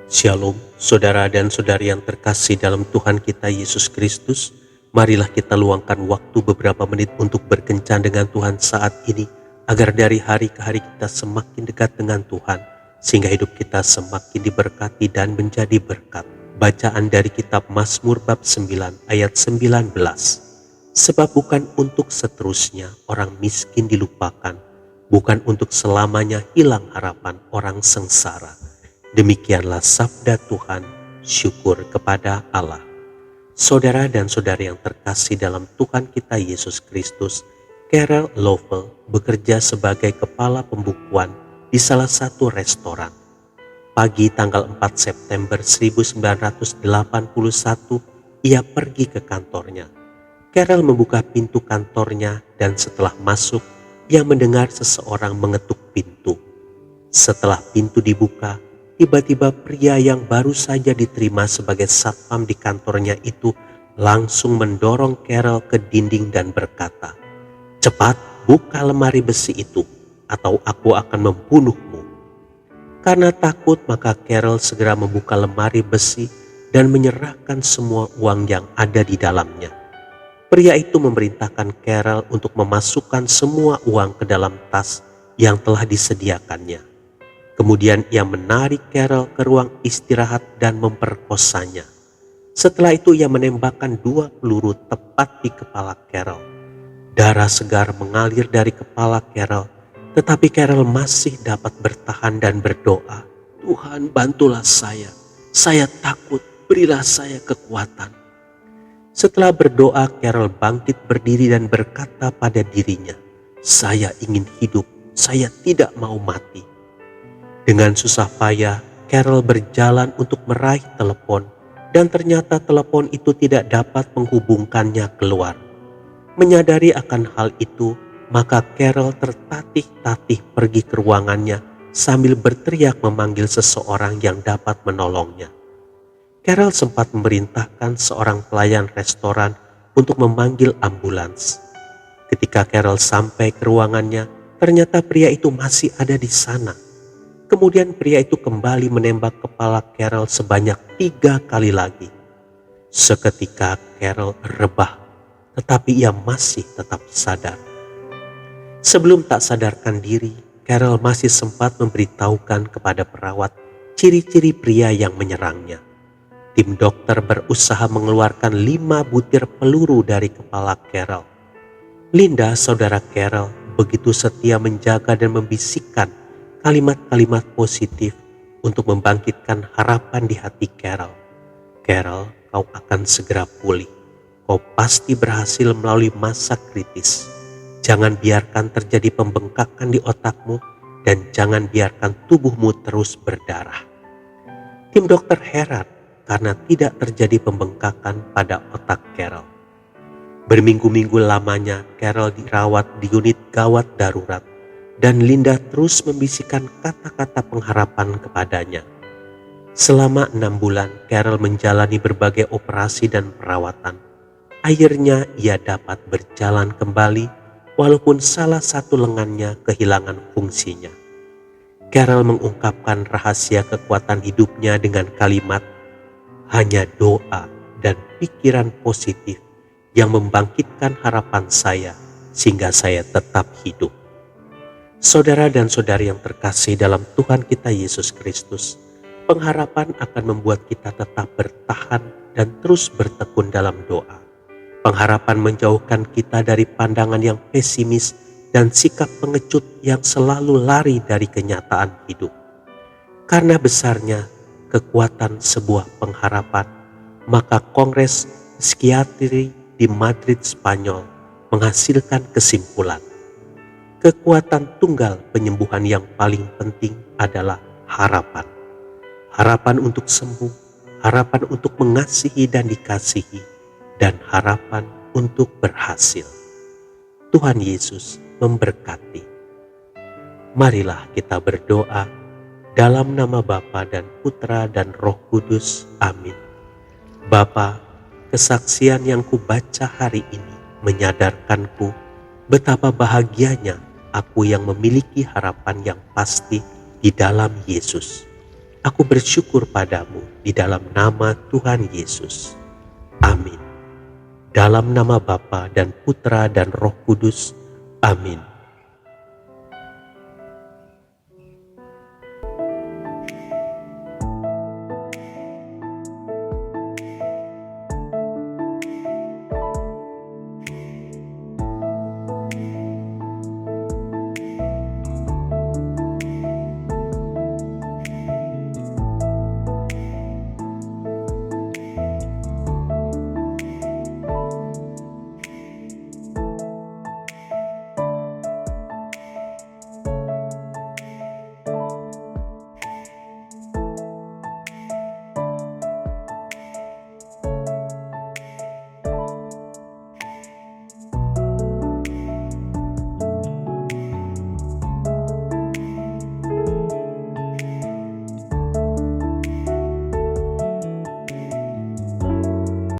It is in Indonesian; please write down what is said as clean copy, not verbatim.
Shalom, saudara dan saudari yang terkasih dalam Tuhan kita Yesus Kristus. Marilah kita luangkan waktu beberapa menit untuk berkencan dengan Tuhan saat ini, agar dari hari ke hari kita semakin dekat dengan Tuhan, sehingga hidup kita semakin diberkati dan menjadi berkat. Bacaan dari kitab Mazmur bab 9 ayat 19. Sebab bukan untuk seterusnya orang miskin dilupakan, bukan untuk selamanya hilang harapan orang sengsara. Demikianlah sabda Tuhan, syukur kepada Allah. Saudara dan saudari yang terkasih dalam Tuhan kita Yesus Kristus, Carol Lovell bekerja sebagai kepala pembukuan di salah satu restoran. Pagi tanggal 4 September 1981, ia pergi ke kantornya. Carol membuka pintu kantornya dan setelah masuk, ia mendengar seseorang mengetuk pintu. Setelah pintu dibuka, tiba-tiba pria yang baru saja diterima sebagai satpam di kantornya itu langsung mendorong Carol ke dinding dan berkata, "Cepat buka lemari besi itu, atau aku akan membunuhmu." Karena takut, maka Carol segera membuka lemari besi dan menyerahkan semua uang yang ada di dalamnya. Pria itu memerintahkan Carol untuk memasukkan semua uang ke dalam tas yang telah disediakannya. Kemudian ia menarik Carol ke ruang istirahat dan memperkosanya. Setelah itu ia menembakkan 2 peluru tepat di kepala Carol. Darah segar mengalir dari kepala Carol, tetapi Carol masih dapat bertahan dan berdoa, "Tuhan, bantulah saya takut, berilah saya kekuatan." Setelah berdoa, Carol bangkit berdiri dan berkata pada dirinya, "Saya ingin hidup, saya tidak mau mati." Dengan susah payah, Carol berjalan untuk meraih telepon dan ternyata telepon itu tidak dapat menghubungkannya keluar. Menyadari akan hal itu, maka Carol tertatih-tatih pergi ke ruangannya sambil berteriak memanggil seseorang yang dapat menolongnya. Carol sempat memerintahkan seorang pelayan restoran untuk memanggil ambulans. Ketika Carol sampai ke ruangannya, ternyata pria itu masih ada di sana. Kemudian pria itu kembali menembak kepala Carol sebanyak 3 kali lagi. Seketika Carol rebah, tetapi ia masih tetap sadar. Sebelum tak sadarkan diri, Carol masih sempat memberitahukan kepada perawat ciri-ciri pria yang menyerangnya. Tim dokter berusaha mengeluarkan 5 butir peluru dari kepala Carol. Linda, saudara Carol, begitu setia menjaga dan membisikkan kalimat-kalimat positif untuk membangkitkan harapan di hati Carol. "Carol, kau akan segera pulih. Kau pasti berhasil melalui masa kritis. Jangan biarkan terjadi pembengkakan di otakmu dan jangan biarkan tubuhmu terus berdarah." Tim dokter heran karena tidak terjadi pembengkakan pada otak Carol. Berminggu-minggu lamanya Carol dirawat di unit gawat darurat dan Linda terus membisikkan kata-kata pengharapan kepadanya. Selama 6 bulan, Carol menjalani berbagai operasi dan perawatan. Akhirnya ia dapat berjalan kembali walaupun salah satu lengannya kehilangan fungsinya. Carol mengungkapkan rahasia kekuatan hidupnya dengan kalimat, "Hanya doa dan pikiran positif yang membangkitkan harapan saya sehingga saya tetap hidup." Saudara dan saudari yang terkasih dalam Tuhan kita Yesus Kristus, pengharapan akan membuat kita tetap bertahan dan terus bertekun dalam doa. Pengharapan menjauhkan kita dari pandangan yang pesimis dan sikap pengecut yang selalu lari dari kenyataan hidup. Karena besarnya kekuatan sebuah pengharapan, maka Kongres Psikiatri di Madrid, Spanyol menghasilkan kesimpulan. Kekuatan tunggal penyembuhan yang paling penting adalah harapan. Harapan untuk sembuh, harapan untuk mengasihi dan dikasihi, dan harapan untuk berhasil. Tuhan Yesus memberkati. Marilah kita berdoa dalam nama Bapa dan Putra dan Roh Kudus. Amin. Bapa, kesaksian yang kubaca hari ini menyadarkanku betapa bahagianya aku yang memiliki harapan yang pasti di dalam Yesus. Aku bersyukur padamu di dalam nama Tuhan Yesus. Amin. Dalam nama Bapa dan Putra dan Roh Kudus. Amin.